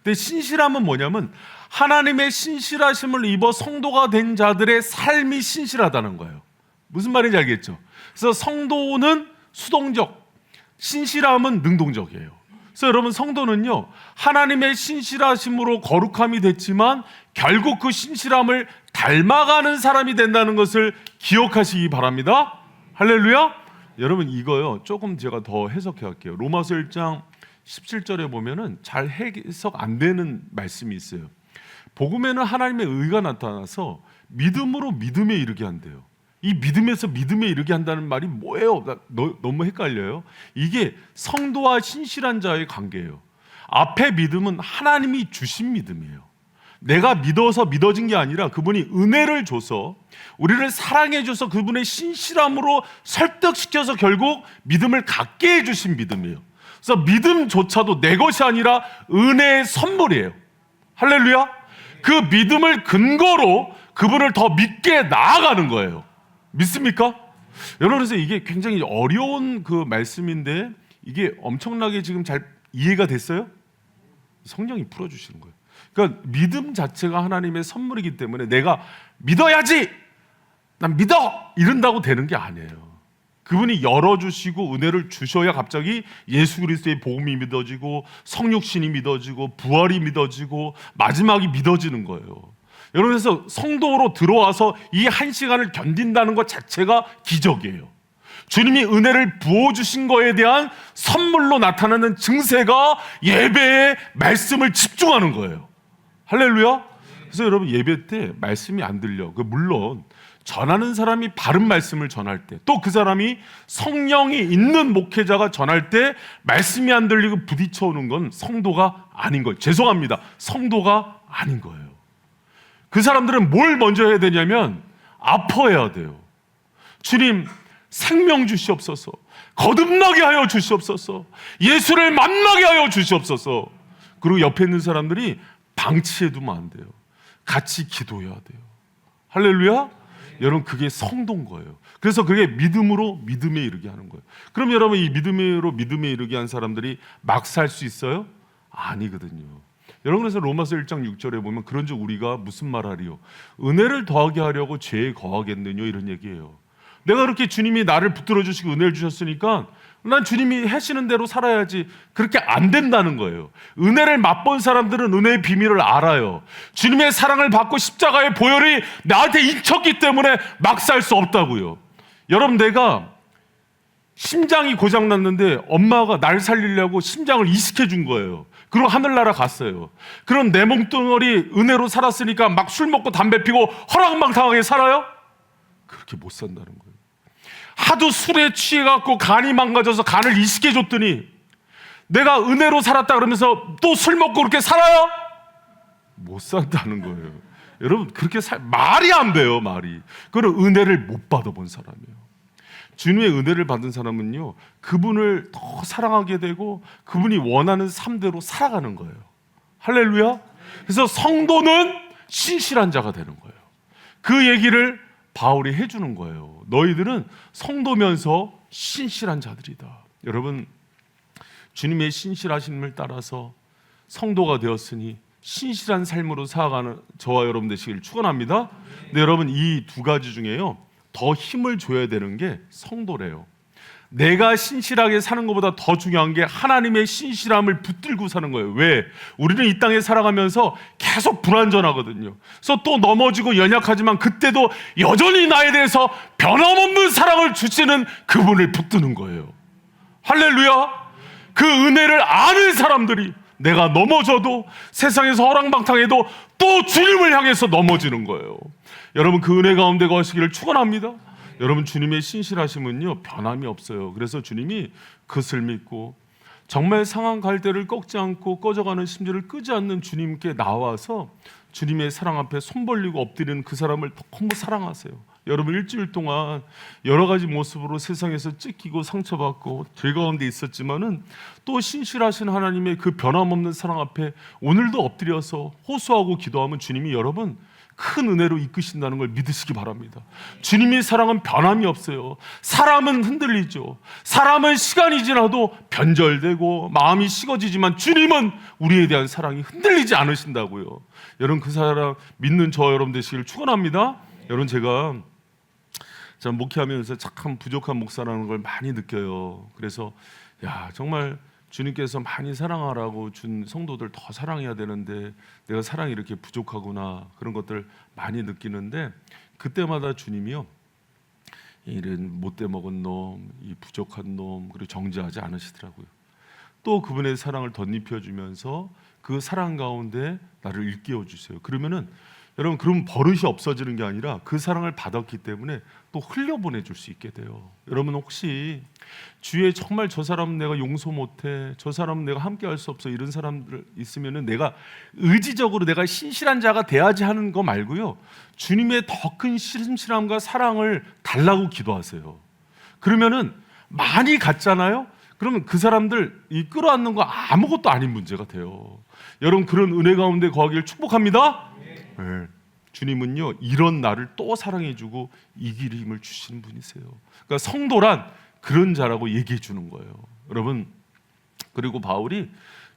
근데 신실함은 뭐냐면 하나님의 신실하심을 입어 성도가 된 자들의 삶이 신실하다는 거예요. 무슨 말인지 알겠죠? 그래서 성도는 수동적, 신실함은 능동적이에요. 그래서 여러분 성도는요 하나님의 신실하심으로 거룩함이 됐지만 결국 그 신실함을 닮아가는 사람이 된다는 것을 기억하시기 바랍니다. 할렐루야. 여러분 이거요 조금 제가 더 해석해 갈게요. 로마서 1장 17절에 보면은 잘 해석 안 되는 말씀이 있어요. 복음에는 하나님의 의가 나타나서 믿음으로 믿음에 이르게 한대요. 이 믿음에서 믿음에 이르게 한다는 말이 뭐예요? 너무 헷갈려요. 이게 성도와 신실한 자의 관계예요. 앞에 믿음은 하나님이 주신 믿음이에요. 내가 믿어서 믿어진 게 아니라 그분이 은혜를 줘서 우리를 사랑해 줘서 그분의 신실함으로 설득시켜서 결국 믿음을 갖게 해주신 믿음이에요. 그래서 믿음조차도 내 것이 아니라 은혜의 선물이에요. 할렐루야. 그 믿음을 근거로 그분을 더 믿게 나아가는 거예요. 믿습니까? 여러분 그래서 이게 굉장히 어려운 그 말씀인데 이게 엄청나게 지금 잘 이해가 됐어요? 성령이 풀어주시는 거예요. 그러니까 믿음 자체가 하나님의 선물이기 때문에 내가 믿어야지 난 믿어 이런다고 되는 게 아니에요. 그분이 열어주시고 은혜를 주셔야 갑자기 예수 그리스도의 복음이 믿어지고 성육신이 믿어지고 부활이 믿어지고 마지막이 믿어지는 거예요. 여러분 그래서 성도로 들어와서 이 한 시간을 견딘다는 것 자체가 기적이에요. 주님이 은혜를 부어주신 거에 대한 선물로 나타나는 증세가 예배에 말씀을 집중하는 거예요. 할렐루야. 그래서 여러분 예배 때 말씀이 안 들려. 물론 전하는 사람이 바른 말씀을 전할 때 또 그 사람이 성령이 있는 목회자가 전할 때 말씀이 안 들리고 부딪혀오는 건 성도가 아닌 거예요. 죄송합니다. 성도가 아닌 거예요. 그 사람들은 뭘 먼저 해야 되냐면 아파해야 돼요. 주님 생명 주시옵소서, 거듭나게 하여 주시옵소서, 예수를 만나게 하여 주시옵소서. 그리고 옆에 있는 사람들이 방치해두면 안 돼요. 같이 기도해야 돼요. 할렐루야. 여러분 그게 성도인 거예요. 그래서 그게 믿음으로 믿음에 이르게 하는 거예요. 그럼 여러분 이 믿음으로 믿음에 이르게 한 사람들이 막 살 수 있어요? 아니거든요. 여러분 그래서 로마서 1장 6절에 보면 그런즉 우리가 무슨 말하리요? 은혜를 더하게 하려고 죄에 거하겠느냐 이런 얘기예요. 내가 그렇게 주님이 나를 붙들어 주시고 은혜를 주셨으니까 난 주님이 하시는 대로 살아야지. 그렇게 안 된다는 거예요. 은혜를 맛본 사람들은 은혜의 비밀을 알아요. 주님의 사랑을 받고 십자가의 보혈이 나한테 잊혔기 때문에 막 살 수 없다고요. 여러분 내가 심장이 고장났는데 엄마가 날 살리려고 심장을 이식해 준 거예요. 그리고 하늘나라 갔어요. 그럼 내 몸뚱어리 은혜로 살았으니까 막 술 먹고 담배 피고 허랑방탕하게 살아요? 그렇게 못 산다는 거예요. 하도 술에 취해갖고 간이 망가져서 간을 이식해 줬더니 내가 은혜로 살았다 그러면서 또 술 먹고 그렇게 살아요? 못 산다는 거예요. 여러분 그렇게 말이 안 돼요. 말이. 그건 은혜를 못 받아본 사람이에요. 주님의 은혜를 받은 사람은요 그분을 더 사랑하게 되고 그분이 원하는 삶대로 살아가는 거예요. 할렐루야. 그래서 성도는 신실한 자가 되는 거예요. 그 얘기를 바울이 해주는 거예요. 너희들은 성도면서 신실한 자들이다. 여러분 주님의 신실하심을 따라서 성도가 되었으니 신실한 삶으로 살아가는 저와 여러분 되시길 축원합니다. 근데 여러분 이 두 가지 중에요 더 힘을 줘야 되는 게 성도래요. 내가 신실하게 사는 것보다 더 중요한 게 하나님의 신실함을 붙들고 사는 거예요. 왜? 우리는 이 땅에 살아가면서 계속 불완전하거든요. 그래서 또 넘어지고 연약하지만 그때도 여전히 나에 대해서 변함없는 사랑을 주시는 그분을 붙드는 거예요. 할렐루야. 그 은혜를 아는 사람들이 내가 넘어져도 세상에서 허랑방탕해도 또 주님을 향해서 넘어지는 거예요. 여러분 그 은혜 가운데 거하시기를 축원합니다. 여러분 주님의 신실하심은요 변함이 없어요. 그래서 주님이 그것을 믿고 정말 상한 갈대를 꺾지 않고 꺼져가는 심지를 끄지 않는 주님께 나와서 주님의 사랑 앞에 손 벌리고 엎드리는 그 사람을 너무 사랑하세요. 여러분 일주일 동안 여러 가지 모습으로 세상에서 찢기고 상처받고 죄 가운데 있었지만은 또 신실하신 하나님의 그 변함없는 사랑 앞에 오늘도 엎드려서 호소하고 기도하면 주님이 여러분 큰 은혜로 이끄신다는 걸 믿으시기 바랍니다. 주님의 사랑은 변함이 없어요. 사람은 흔들리죠. 사람은 시간이 지나도 변절되고 마음이 식어지지만 주님은 우리에 대한 사랑이 흔들리지 않으신다고요. 여러분 그 사랑 믿는 저 여러분 되시기를 축원합니다. 여러분 제가 목회하면서 참 부족한 목사라는 걸 많이 느껴요. 그래서 정말 주님께서 많이 사랑하라고 준 성도들 더 사랑해야 되는데 내가 사랑이 이렇게 부족하구나, 그런 것들 많이 느끼는데 그때마다 주님이요, 이런 못돼 먹은 놈, 이 부족한 놈, 그리고 정죄하지 않으시더라고요. 또 그분의 사랑을 덧입혀 주면서 그 사랑 가운데 나를 일깨워 주세요. 그러면은 여러분, 그럼 버릇이 없어지는 게 아니라 그 사랑을 받았기 때문에 또 흘려보내 줄 수 있게 돼요. 여러분 혹시 주위에 정말 저 사람은 내가 용서 못해, 저 사람은 내가 함께 할 수 없어, 이런 사람들 있으면은 내가 의지적으로 내가 신실한 자가 돼야지 하는 거 말고요, 주님의 더 큰 신실함과 사랑을 달라고 기도하세요. 그러면은 많이 갔잖아요. 그러면 그 사람들 이 끌어안는 거 아무것도 아닌 문제가 돼요. 여러분 그런 은혜 가운데 거하기를 축복합니다. 네. 주님은요 이런 나를 또 사랑해주고 이길 힘을 주시는 분이세요. 그러니까 성도란 그런 자라고 얘기해 주는 거예요. 여러분, 그리고 바울이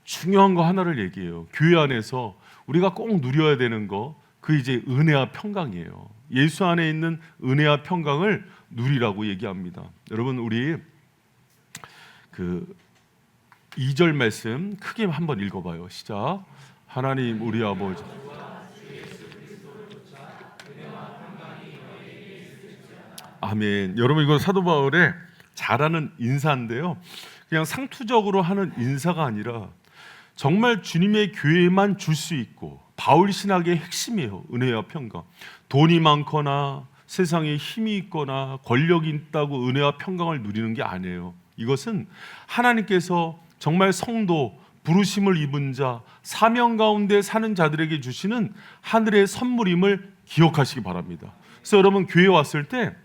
중요한 거 하나를 얘기해요. 교회 안에서 우리가 꼭 누려야 되는 거, 그 이제 은혜와 평강이에요. 예수 안에 있는 은혜와 평강을 누리라고 얘기합니다. 여러분 우리 그 2절 말씀 크게 한번 읽어봐요. 시작. 하나님 우리 아버지, 아멘. 여러분 이건 사도 바울의 잘하는 인사인데요, 그냥 상투적으로 하는 인사가 아니라 정말 주님의 교회만 줄 수 있고 바울 신학의 핵심이에요. 은혜와 평강. 돈이 많거나 세상에 힘이 있거나 권력이 있다고 은혜와 평강을 누리는 게 아니에요. 이것은 하나님께서 정말 성도, 부르심을 입은 자, 사명 가운데 사는 자들에게 주시는 하늘의 선물임을 기억하시기 바랍니다. 그래서 여러분 교회에 왔을 때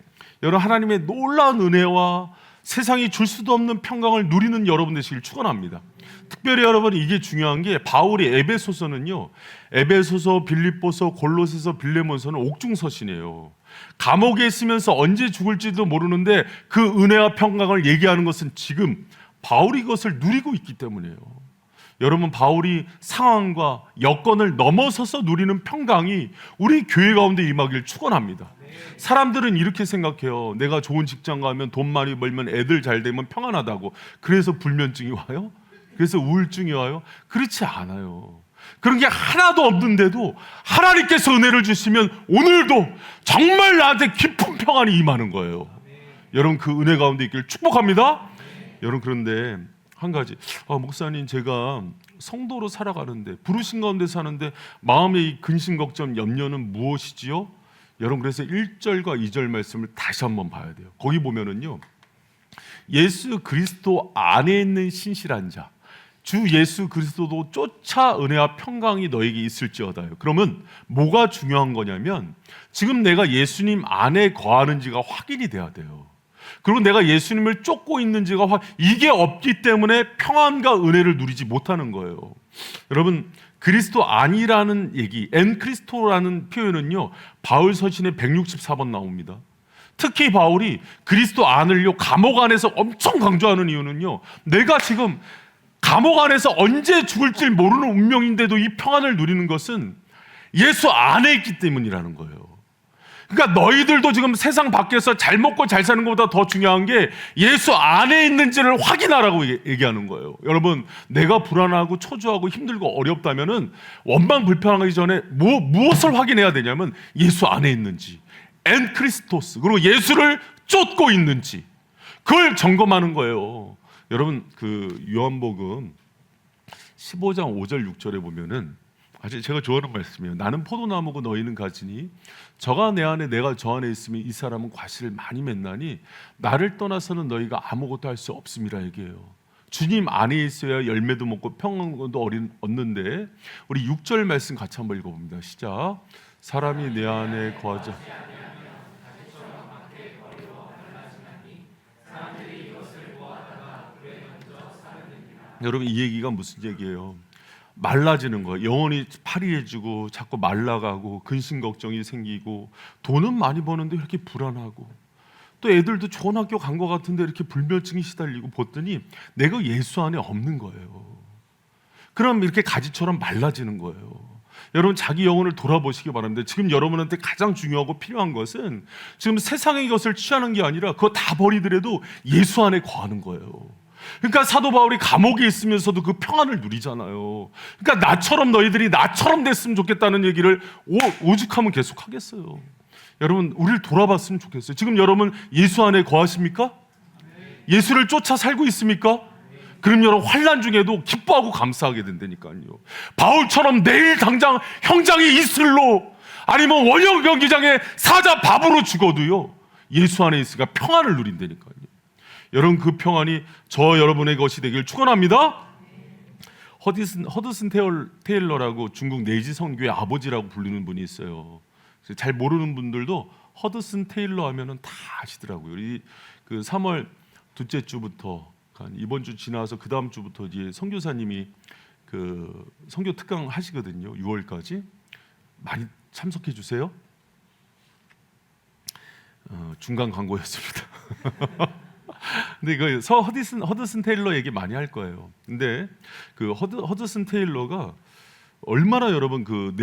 여러분 하나님의 놀라운 은혜와 세상이 줄 수도 없는 평강을 누리는 여러분 되시길 축원합니다. 특별히 여러분 이게 중요한 게 바울이 에베소서는요, 에베소서, 빌립보서, 골로새서, 빌레몬서는 옥중서신이에요. 감옥에 있으면서 언제 죽을지도 모르는데 그 은혜와 평강을 얘기하는 것은 지금 바울이 그것을 누리고 있기 때문이에요. 여러분 바울이 상황과 여건을 넘어서서 누리는 평강이 우리 교회 가운데 임하길 축원합니다. 사람들은 이렇게 생각해요. 내가 좋은 직장 가면 돈 많이 벌면 애들 잘 되면 평안하다고. 그래서 불면증이 와요? 그래서 우울증이 와요? 그렇지 않아요. 그런 게 하나도 없는데도 하나님께서 은혜를 주시면 오늘도 정말 나한테 깊은 평안이 임하는 거예요. 여러분 그 은혜 가운데 있기를 축복합니다. 여러분 그런데 한 가지, 목사님 제가 성도로 살아가는데, 부르신 가운데 사는데 마음의 근심 걱정 염려는 무엇이지요? 여러분 그래서 1절과 2절 말씀을 다시 한번 봐야 돼요. 거기 보면은요, 예수 그리스도 안에 있는 신실한 자, 주 예수 그리스도도 쫓아 은혜와 평강이 너에게 있을지어다요. 그러면 뭐가 중요한 거냐면 지금 내가 예수님 안에 거하는지가 확인이 돼야 돼요. 그리고 내가 예수님을 쫓고 있는지가 이게 없기 때문에 평안과 은혜를 누리지 못하는 거예요. 여러분 그리스도 아니라는 얘기, 엔 크리스토라는 표현은요 바울 서신에 164번 나옵니다. 특히 바울이 그리스도 안을요 감옥 안에서 엄청 강조하는 이유는요, 내가 지금 감옥 안에서 언제 죽을지 모르는 운명인데도 이 평안을 누리는 것은 예수 안에 있기 때문이라는 거예요. 그러니까 너희들도 지금 세상 밖에서 잘 먹고 잘 사는 것보다 더 중요한 게 예수 안에 있는지를 확인하라고 얘기하는 거예요. 여러분 내가 불안하고 초조하고 힘들고 어렵다면은 원망 불평하기 전에 무엇을 확인해야 되냐면 예수 안에 있는지, 엔 크리스토스, 그리고 예수를 쫓고 있는지, 그걸 점검하는 거예요. 여러분 그 요한복음 15장 5절 6절에 보면은 아주 제가 좋아하는 말씀이에요. 나는 포도나무고 너희는 가지니 저가 내 안에 내가 저 안에 있으면 이 사람은 과실을 많이 맺나니 나를 떠나서는 너희가 아무것도 할 수 없음이라 얘기해요. 주님 안에 있어야 열매도 먹고 평안도 얻는데, 우리 6절 말씀 같이 한번 읽어봅니다. 시작. 사람이 내 안에 거하지 여러분, 이 얘기가 무슨 얘기예요? 말라지는 거예요. 영혼이 파리해지고 자꾸 말라가고 근심 걱정이 생기고, 돈은 많이 버는데 이렇게 불안하고, 또 애들도 좋은 학교 간 것 같은데 이렇게 불면증이 시달리고, 봤더니 내가 예수 안에 없는 거예요. 그럼 이렇게 가지처럼 말라지는 거예요. 여러분, 자기 영혼을 돌아보시기 바랍니다. 지금 여러분한테 가장 중요하고 필요한 것은 지금 세상의 것을 취하는 게 아니라 그거 다 버리더라도 예수 안에 거하는 거예요. 그러니까 사도 바울이 감옥에 있으면서도 그 평안을 누리잖아요. 그러니까 너희들이 나처럼 됐으면 좋겠다는 얘기를 오죽하면 계속 하겠어요. 여러분, 우리를 돌아봤으면 좋겠어요. 지금 여러분 예수 안에 거하십니까? 예수를 쫓아 살고 있습니까? 그럼 여러분, 환난 중에도 기뻐하고 감사하게 된다니까요. 바울처럼 내일 당장 형장의 이슬로, 아니면 원형 경기장에 사자 밥으로 죽어도요, 예수 안에 있으니까 평안을 누린다니까요. 여러분, 그 평안이 저 여러분의 것이 되길 축원합니다. 허드슨 테일러라고 중국 내지 선교의 아버지라고 부르는 분이 있어요. 잘 모르는 분들도 허드슨 테일러 하면은 다 아시더라고요. 그 3월 둘째 주부터 이번 주 지나서 그 다음 주부터 이제 선교사님이 그 선교 특강 하시거든요. 6월까지 많이 참석해 주세요. 중간 광고였습니다. 근데 이거 허드슨 테일러 얘기 많이 할 거예요. 근데 그 허드슨 테일러가 얼마나 여러분 그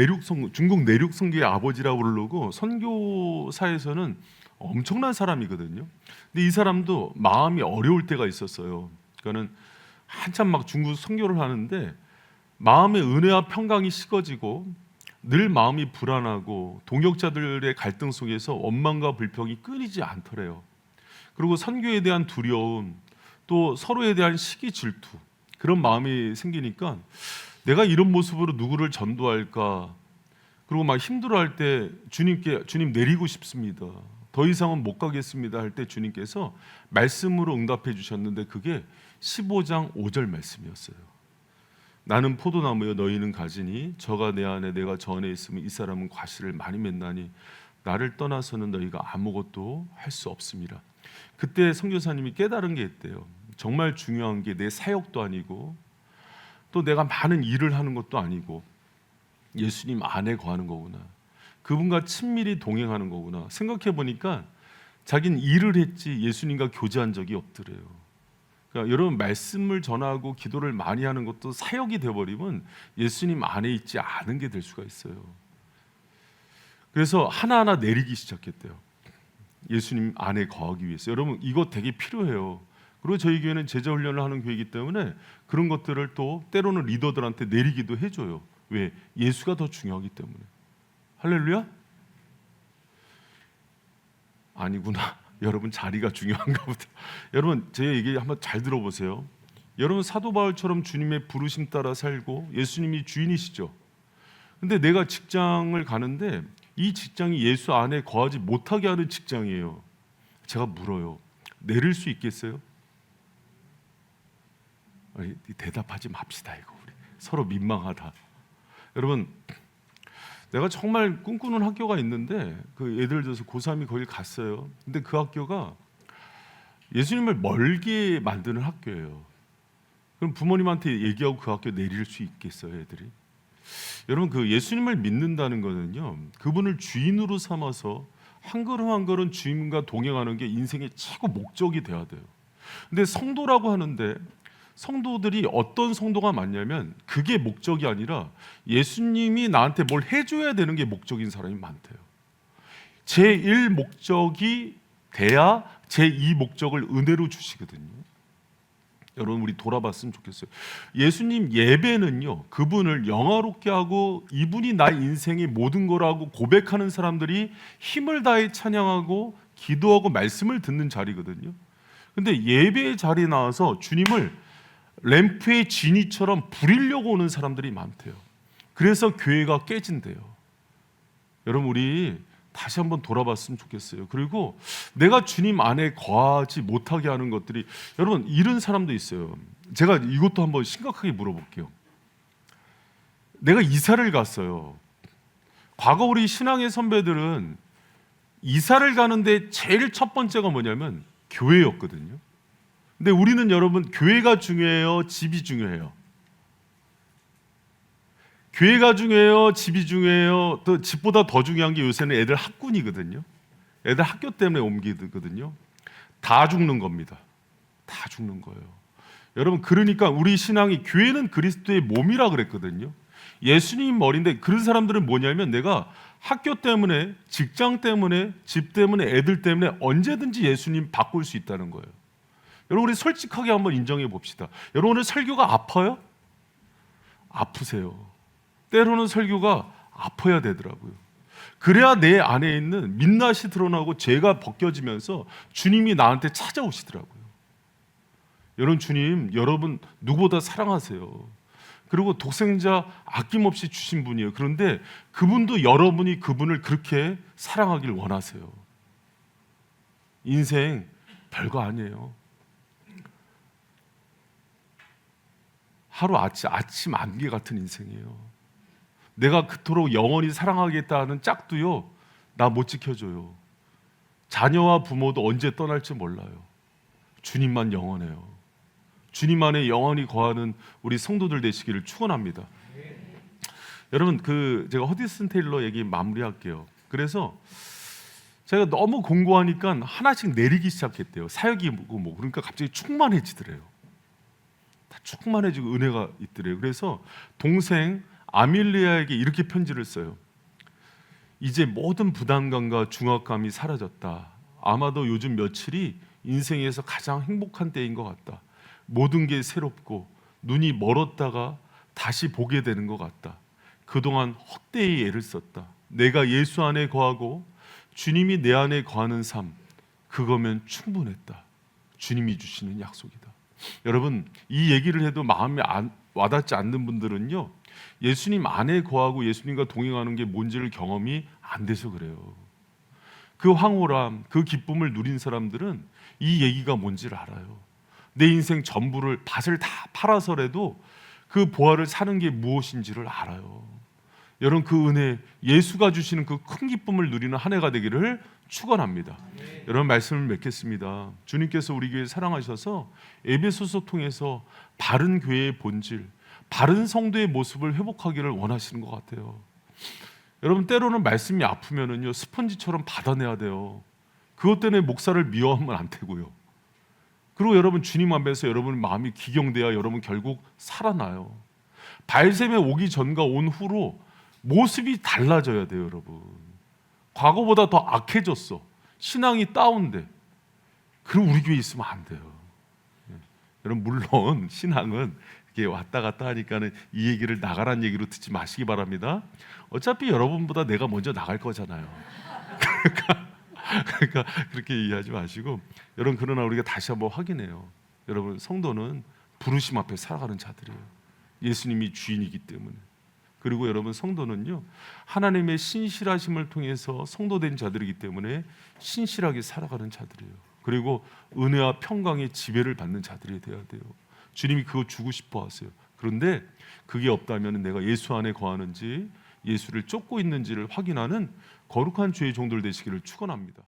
중국 내륙 선교의 아버지라고 부르고 선교사에서는 엄청난 사람이거든요. 근데 이 사람도 마음이 어려울 때가 있었어요. 그러니까는 한참 막 중국 선교를 하는데 마음의 은혜와 평강이 식어지고 늘 마음이 불안하고 동역자들의 갈등 속에서 원망과 불평이 끊이지 않더래요. 그리고 선교에 대한 두려움, 또 서로에 대한 시기 질투, 그런 마음이 생기니까 내가 이런 모습으로 누구를 전도할까? 그리고 막 힘들어할 때 주님 내리고 싶습니다. 더 이상은 못 가겠습니다 할 때 주님께서 말씀으로 응답해 주셨는데 그게 15장 5절 말씀이었어요. 나는 포도나무여 너희는 가지니 저가 내 안에 내가 저 안에 있으면 이 사람은 과실을 많이 맺나니 나를 떠나서는 너희가 아무것도 할 수 없습니다. 그때 선교사님이 깨달은 게 있대요. 정말 중요한 게 내 사역도 아니고 또 내가 많은 일을 하는 것도 아니고 예수님 안에 거하는 거구나. 그분과 친밀히 동행하는 거구나. 생각해 보니까 자기는 일을 했지 예수님과 교제한 적이 없더래요. 그러니까 여러분, 말씀을 전하고 기도를 많이 하는 것도 사역이 돼버리면 예수님 안에 있지 않은 게 될 수가 있어요. 그래서 하나하나 내리기 시작했대요. 예수님 안에 거하기 위해서. 여러분, 이거 되게 필요해요. 그리고 저희 교회는 제자 훈련을 하는 교회이기 때문에 그런 것들을 또 때로는 리더들한테 내리기도 해줘요. 왜? 예수가 더 중요하기 때문에. 할렐루야? 아니구나. 여러분, 자리가 중요한가 보다. 여러분, 제 얘기 한번 잘 들어보세요. 여러분, 사도 바울처럼 주님의 부르심 따라 살고 예수님이 주인이시죠. 근데 내가 직장을 가는데 이 직장이 예수 안에 거하지 못하게 하는 직장이에요. 제가 물어요. 내릴 수 있겠어요? 아니, 대답하지 맙시다. 이거 우리 서로 민망하다. 여러분, 내가 정말 꿈꾸는 학교가 있는데 그 예를 들어서 고3이 거길 갔어요. 근데 그 학교가 예수님을 멀게 만드는 학교예요. 그럼 부모님한테 얘기하고 그 학교 내릴 수 있겠어요, 애들이? 여러분, 그 예수님을 믿는다는 거는요, 그분을 주인으로 삼아서 한 걸음 한 걸음 주님과 동행하는 게 인생의 최고 목적이 돼야 돼요. 근데 성도라고 하는데 성도들이 어떤 성도가 많냐면 그게 목적이 아니라 예수님이 나한테 뭘 해줘야 되는 게 목적인 사람이 많대요. 제1 목적이 돼야 제2 목적을 은혜로 주시거든요. 여러분, 우리 돌아봤으면 좋겠어요. 예수님 예배는요, 그분을 영화롭게 하고 이분이 나의 인생의 모든 거라고 고백하는 사람들이 힘을 다해 찬양하고 기도하고 말씀을 듣는 자리거든요. 근데 예배의 자리에 나와서 주님을 램프의 지니처럼 부리려고 오는 사람들이 많대요. 그래서 교회가 깨진대요. 여러분, 우리 다시 한번 돌아봤으면 좋겠어요. 그리고 내가 주님 안에 거하지 못하게 하는 것들이, 여러분, 이런 사람도 있어요. 제가 이것도 한번 심각하게 물어볼게요. 내가 이사를 갔어요. 과거 우리 신앙의 선배들은 이사를 가는데 제일 첫 번째가 뭐냐면 교회였거든요. 근데 우리는 여러분 교회가 중요해요, 집이 중요해요? 교회가 중요해요, 집이 중요해요? 또 집보다 더 중요한 게 요새는 애들 학군이거든요. 애들 학교 때문에 옮기거든요. 다 죽는 겁니다. 다 죽는 거예요. 여러분, 그러니까 우리 신앙이, 교회는 그리스도의 몸이라 그랬거든요. 예수님 머리인데, 그런 사람들은 뭐냐면 내가 학교 때문에, 직장 때문에, 집 때문에, 애들 때문에 언제든지 예수님 바꿀 수 있다는 거예요. 여러분, 우리 솔직하게 한번 인정해 봅시다. 여러분, 오늘 설교가 아파요? 아프세요. 때로는 설교가 아파야 되더라고요. 그래야 내 안에 있는 민낯이 드러나고 죄가 벗겨지면서 주님이 나한테 찾아오시더라고요. 여러분, 주님 여러분 누구보다 사랑하세요. 그리고 독생자 아낌없이 주신 분이에요. 그런데 그분도 여러분이 그분을 그렇게 사랑하길 원하세요. 인생 별거 아니에요. 하루 아침 안개 같은 인생이에요. 내가 그토록 영원히 사랑하겠다는 짝도요, 나 못 지켜줘요. 자녀와 부모도 언제 떠날지 몰라요. 주님만 영원해요. 주님 안에 영원히 거하는 우리 성도들 되시기를 축원합니다. 여러분, 제가 허디슨 테일러 얘기 마무리할게요. 그래서 제가 너무 공고하니까 하나씩 내리기 시작했대요. 사역이 뭐 그러니까 갑자기 충만해지더래요. 다 충만해지고 은혜가 있더래요. 그래서 동생 아밀리아에게 이렇게 편지를 써요. 이제 모든 부담감과 중압감이 사라졌다. 아마도 요즘 며칠이 인생에서 가장 행복한 때인 것 같다. 모든 게 새롭고 눈이 멀었다가 다시 보게 되는 것 같다. 그동안 헛되이 애를 썼다. 내가 예수 안에 거하고 주님이 내 안에 거하는 삶, 그거면 충분했다. 주님이 주시는 약속이다. 여러분, 이 얘기를 해도 마음에 와닿지 않는 분들은요, 예수님 안에 거하고 예수님과 동행하는 게 뭔지를 경험이 안 돼서 그래요. 그 황홀함, 그 기쁨을 누린 사람들은 이 얘기가 뭔지를 알아요. 내 인생 전부를, 밭을 다 팔아서라도 그 보화를 사는 게 무엇인지를 알아요. 여러분, 그 은혜, 예수가 주시는 그 큰 기쁨을 누리는 한 해가 되기를 축원합니다. 여러분, 말씀을 맺겠습니다. 주님께서 우리 교회 사랑하셔서 에베소서 통해서 바른 교회의 본질, 바른 성도의 모습을 회복하기를 원하시는 것 같아요. 여러분, 때로는 말씀이 아프면은요, 스펀지처럼 받아내야 돼요. 그것 때문에 목사를 미워하면 안 되고요. 그리고 여러분, 주님 앞에서 여러분 마음이 기경돼야 여러분 결국 살아나요. 발셈에 오기 전과 온 후로 모습이 달라져야 돼요, 여러분. 과거보다 더 악해졌어. 신앙이 다운돼. 그럼 우리 교회에 있으면 안 돼요. 여러분, 물론 신앙은 이게 왔다 갔다 하니까는 이 얘기를 나가란 얘기로 듣지 마시기 바랍니다. 어차피 여러분보다 내가 먼저 나갈 거잖아요. 그러니까 그렇게 이해하지 마시고, 여러분, 그러나 우리가 다시 한번 확인해요. 여러분, 성도는 부르심 앞에 살아가는 자들이에요. 예수님이 주인이기 때문에. 그리고 여러분, 성도는요, 하나님의 신실하심을 통해서 성도된 자들이기 때문에 신실하게 살아가는 자들이에요. 그리고 은혜와 평강의 지배를 받는 자들이 되어야 돼요. 주님이 그거 주고 싶어 하세요. 그런데 그게 없다면 내가 예수 안에 거하는지 예수를 쫓고 있는지를 확인하는 거룩한 주의 종들 되시기를 축원합니다.